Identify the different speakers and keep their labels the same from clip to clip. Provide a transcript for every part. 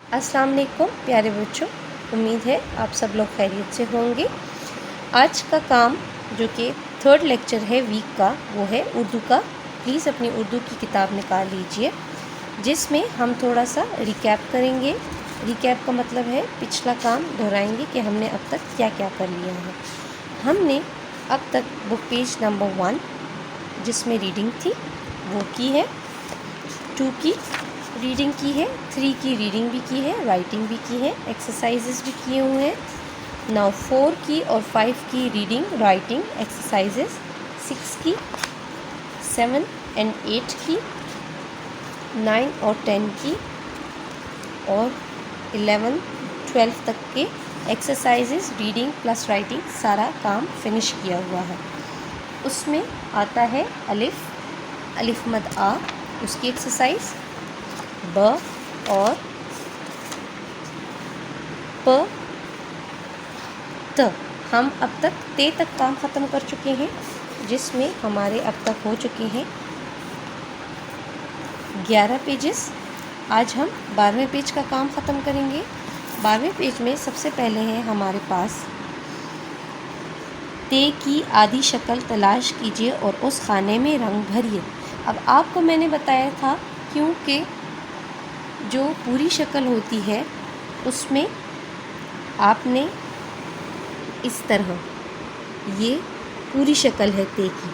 Speaker 1: अस्सलाम वालेकुम प्यारे बच्चों, उम्मीद है आप सब लोग खैरियत से होंगे। आज का काम जो कि थर्ड लेक्चर है वीक का, वो है उर्दू का। प्लीज़ अपनी उर्दू की किताब निकाल लीजिए, जिसमें हम थोड़ा सा रिकैप करेंगे। रिकैप का मतलब है पिछला काम दोहराएंगे कि हमने अब तक क्या क्या कर लिया है। हमने अब तक बुक पेज नंबर 1 जिसमें रीडिंग थी वो की है, 2 की रीडिंग की है, 3 की रीडिंग भी की है, राइटिंग भी की है, एक्सरसाइजेस भी किए हुए हैं। नाउ 4 की और 5 की रीडिंग, राइटिंग, एक्सरसाइजेस, 6 की, 7 एंड 8 की, 9 और 10 की, और 11, 12 तक के एक्सरसाइजेस, रीडिंग प्लस राइटिंग सारा काम फिनिश किया हुआ है। उसमें आता है अलिफ मद आ, उसकी एक्सरसाइज, ब और प त। हम अब तक ते तक काम ख़त्म कर चुके हैं, जिसमें हमारे अब तक हो चुके हैं 11 पेजेस। आज हम 12वें पेज का काम ख़त्म करेंगे। 12वें पेज में सबसे पहले है हमारे पास ते की आधी शक्ल तलाश कीजिए और उस खाने में रंग भरिए। अब आपको मैंने बताया था क्योंकि जो पूरी शक्ल होती है उसमें आपने इस तरह, ये पूरी शक्ल है ते की,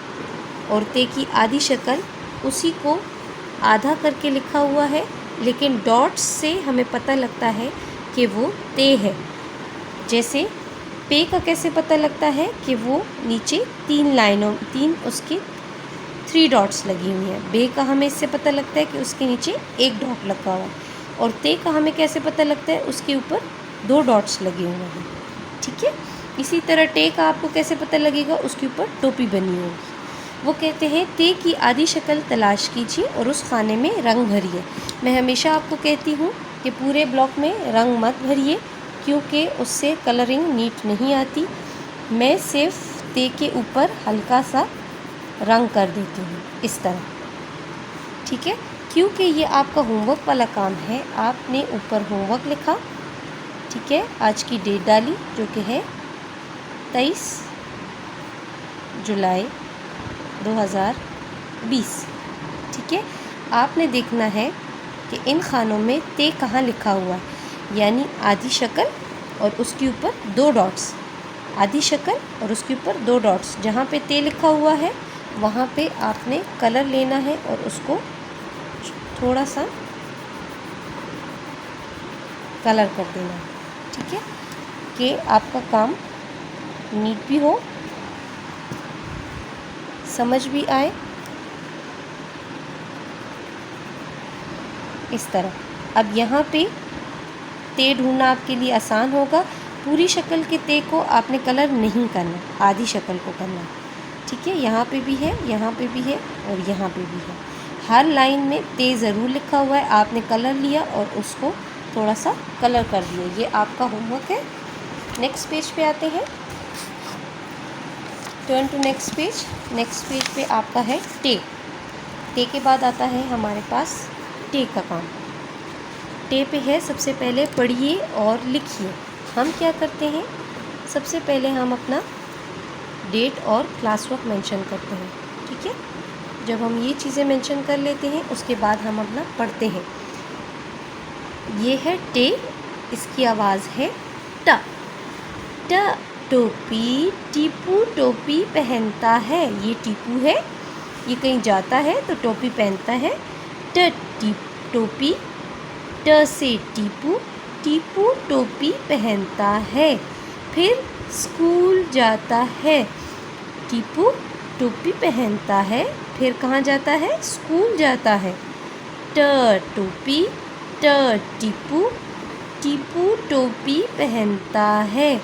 Speaker 1: और ते की आधी शक्ल उसी को आधा करके लिखा हुआ है, लेकिन डॉट्स से हमें पता लगता है कि वो ते है। जैसे पे का कैसे पता लगता है कि वो नीचे 3 उसकी 3 डॉट्स लगी हुई हैं। बे का हमें इससे पता लगता है कि उसके नीचे 1 डॉट लगा हुआ है, और ते का हमें कैसे पता लगता है, उसके ऊपर 2 डॉट्स लगे हुए हैं। ठीक है, इसी तरह टे का आपको कैसे पता लगेगा, उसके ऊपर टोपी बनी होगी। वो कहते हैं ते की आधी शक्ल तलाश कीजिए और उस खाने में रंग भरिए। मैं हमेशा आपको कहती हूँ कि पूरे ब्लॉक में रंग मत भरिए, क्योंकि उससे कलरिंग नीट नहीं आती। मैं सिर्फ ते के ऊपर हल्का सा रंग कर देती हूँ इस तरह। ठीक है, क्योंकि ये आपका होमवर्क वाला काम है। आपने ऊपर होमवर्क लिखा, ठीक है, आज की डेट डाली जो कि है 23 जुलाई 2020। ठीक है, आपने देखना है कि इन खानों में ते कहाँ लिखा हुआ है, यानी आधी शक्ल और उसके ऊपर 2 डॉट्स। आधी शक्ल और उसके ऊपर 2 डॉट्स, जहाँ पे ते लिखा हुआ है वहाँ पे आपने कलर लेना है और उसको थोड़ा सा कलर कर देना है। ठीक है, कि आपका काम नीट भी हो, समझ भी आए, इस तरह। अब यहाँ पे ते ढूंढना आपके लिए आसान होगा। पूरी शक्ल के ते को आपने कलर नहीं करना, आधी शक्ल को करना। ठीक है, यहाँ पे भी है, यहाँ पे भी है और यहाँ पे भी है। हर लाइन में ते ज़रूर लिखा हुआ है। आपने कलर लिया और उसको थोड़ा सा कलर कर दिया। ये आपका होमवर्क है। नेक्स्ट पेज पे आते हैं। Turn to next page. Next page पे आपका है टे। टे के बाद आता है हमारे पास टे का काम। टे पे है सबसे पहले पढ़िए और लिखिए। हम क्या करते हैं, सबसे पहले हम अपना डेट और क्लास वर्क मेंशन करते हैं। ठीक है, जब हम ये चीज़ें मेंशन कर लेते हैं उसके बाद हम अपना पढ़ते हैं। ये है टे, इसकी आवाज़ है ट। ट, टोपी, टीपू टोपी पहनता है। ये टीपू है, ये कहीं जाता है तो टोपी पहनता है। ट, टोपी, ट से टीपू, टीपू टोपी पहनता है। फिर स्कूल जाता है। टीपू टोपी पहनता है, फिर कहाँ जाता है, स्कूल जाता है। ट, टोपी, ट, टीपू, टीपू टोपी पहनता है,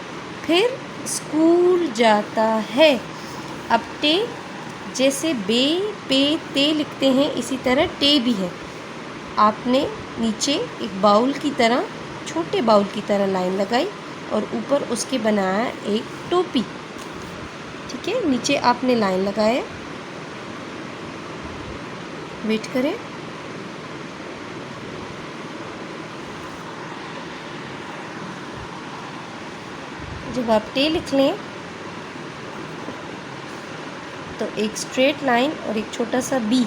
Speaker 1: फिर स्कूल जाता है। अब टे, जैसे बे, पे, ते लिखते हैं, इसी तरह टे भी है। आपने नीचे एक बाउल की तरह, छोटे बाउल की तरह लाइन लगाई और ऊपर उसके बनाया एक टोपी। ठीक है, नीचे आपने लाइन लगाया, वेट करें। जब आप टे लिख लें तो एक स्ट्रेट लाइन और एक छोटा सा बी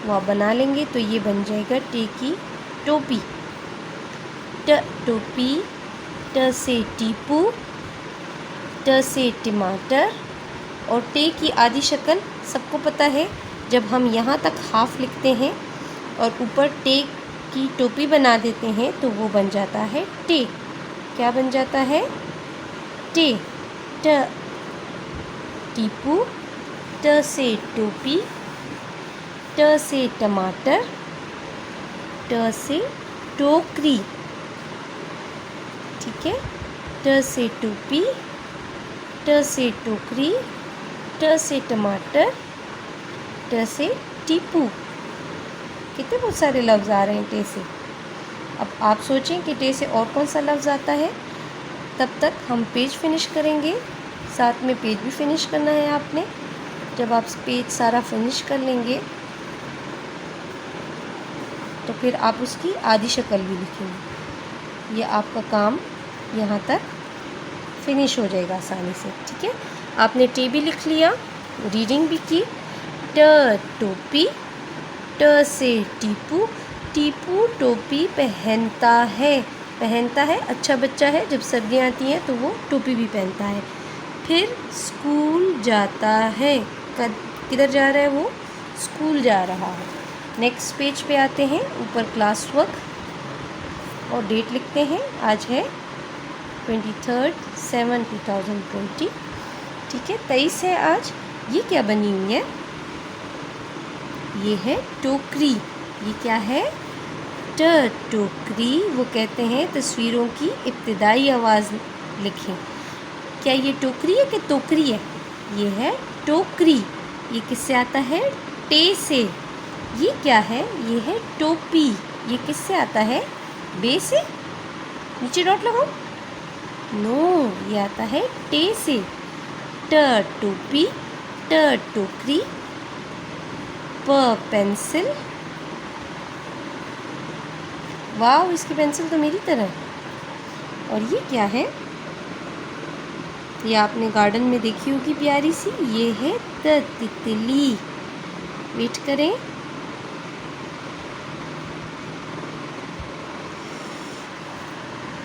Speaker 1: वो आप बना लेंगे, तो ये बन जाएगा टे की टोपी। ट टोपी, ट से टीपू, ट से टमाटर। और टे की आधी शक्ल सबको पता है, जब हम यहाँ तक हाफ लिखते हैं और ऊपर टे की टोपी बना देते हैं तो वो बन जाता है टे। क्या बन जाता है? टे। ट टीपू, ट से टोपी, ट से टमाटर, ट से टोकरी। ठीक है, ट से टोपी, ट से टोकरी, ट से टमाटर, ट से टीपू। कितने बहुत सारे लफ्ज़ आ रहे हैं टे से। अब आप सोचें कि टे से और कौन सा लफ्ज़ आता है। तब तक हम पेज फिनिश करेंगे, साथ में पेज भी फिनिश करना है आपने। जब आप पेज सारा फिनिश कर लेंगे तो फिर आप उसकी आधी शक्ल भी लिखेंगे। ये आपका काम यहाँ तक फिनिश हो जाएगा आसानी से। ठीक है, आपने टे भी लिख लिया, रीडिंग भी की। ट टोपी, ट से टीपू, टीपू टोपी पहनता है। पहनता है, अच्छा बच्चा है, जब सर्दियाँ आती हैं तो वो टोपी भी पहनता है। फिर स्कूल जाता है। किधर जा रहा है वो? स्कूल जा रहा है। नेक्स्ट पेज पे आते हैं, ऊपर क्लास वर्क और डेट लिखते हैं। आज है 23/7/2020। ठीक है, 23 है आज। ये क्या बनी हुई है? ये है टोकरी। ये क्या है? ट टोकरी। वो कहते हैं तस्वीरों की इब्तिदाई आवाज़ लिखें। क्या ये टोकरी है कि टोकरी है? ये है टोकरी। ये किससे आता है? टे से। ये क्या है? ये है टोपी। ये किससे आता है? बे से। नीचे डॉट लगाओ। नो, ये आता है टे से। ट टोपी, ट टोकरी, प पेंसिल। वाह, इसकी पेंसिल तो मेरी तरह है। और ये क्या है? ये आपने गार्डन में देखी होगी प्यारी सी। ये है त तितली। वेट करें।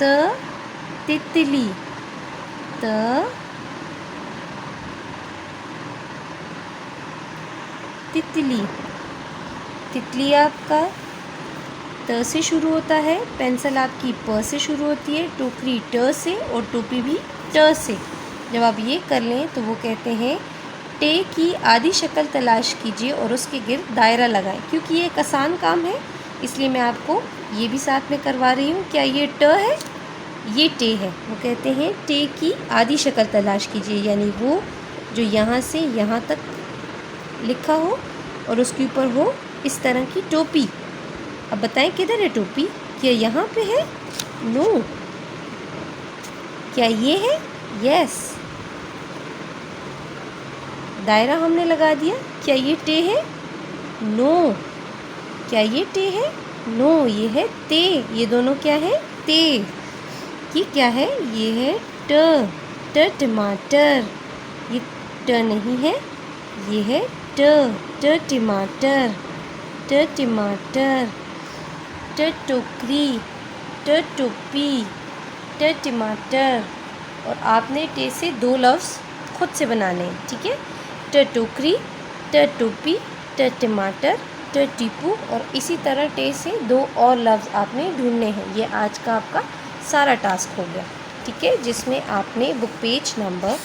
Speaker 1: त तितली, त तितली। तितली आपका त से शुरू होता है, पेंसिल आपकी प से शुरू होती है, टोकरी ट से और टोपी भी ट से। जब आप ये कर लें तो वो कहते हैं टे की आधी शक्ल तलाश कीजिए और उसके गिर्द दायरा लगाएं। क्योंकि ये एक आसान काम है इसलिए मैं आपको ये भी साथ में करवा रही हूँ। क्या ये ट है? ये टे है। वो कहते हैं टे की आधी शक्ल तलाश कीजिए, यानी वो जो यहाँ से यहाँ तक लिखा हो और उसके ऊपर हो इस तरह की टोपी। अब बताएं किधर है टोपी? क्या यहाँ पे है? नो। क्या ये है? यस। दायरा हमने लगा दिया। क्या ये टे है? नो। क्या ये टे है? नो, ये है ते। ये दोनों क्या है? ते। ये क्या है? ये है ट। ट टमाटर। ये ट नहीं है, ये है ट। ट टमाटर, ट टमाटर। ट टोकरी, ट टोपी, ट टमाटर। और आपने टे से 2 लफ्ज़ खुद से बनाने हैं। ठीक है, ट टोकरी, ट टोपी, ट टमाटर, ट टीपू। और इसी तरह टे से 2 और लफ्ज़ आपने ढूंढने हैं। ये आज का आपका सारा टास्क हो गया। ठीक है, जिसमें आपने बुक पेज नंबर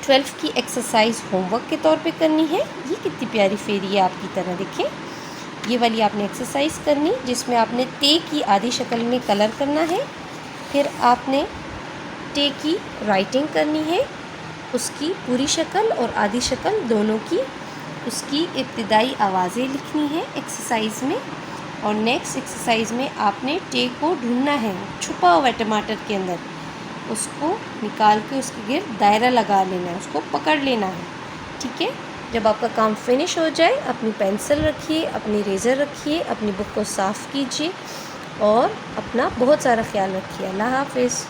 Speaker 1: 12 की एक्सरसाइज होमवर्क के तौर पे करनी है। ये कितनी प्यारी फेरी है आपकी तरह, देखें। ये वाली आपने एक्सरसाइज करनी, जिसमें आपने ते की आधी शक्ल में कलर करना है। फिर आपने टे की राइटिंग करनी है, उसकी पूरी शक्ल और आधी शक्ल दोनों की, उसकी इब्तिदाई आवाज़ें लिखनी है एक्सरसाइज में। और नेक्स्ट एक्सरसाइज में आपने टे को ढूंढना है छुपा हुआ टमाटर के अंदर, उसको निकाल के उसके गिर्द दायरा लगा लेना है, उसको पकड़ लेना है। ठीक है, जब आपका काम फिनिश हो जाए अपनी पेंसिल रखिए, अपनी रेज़र रखिए, अपनी बुक को साफ़ कीजिए और अपना बहुत सारा ख्याल रखिए। अल्लाह हाफ़िज़।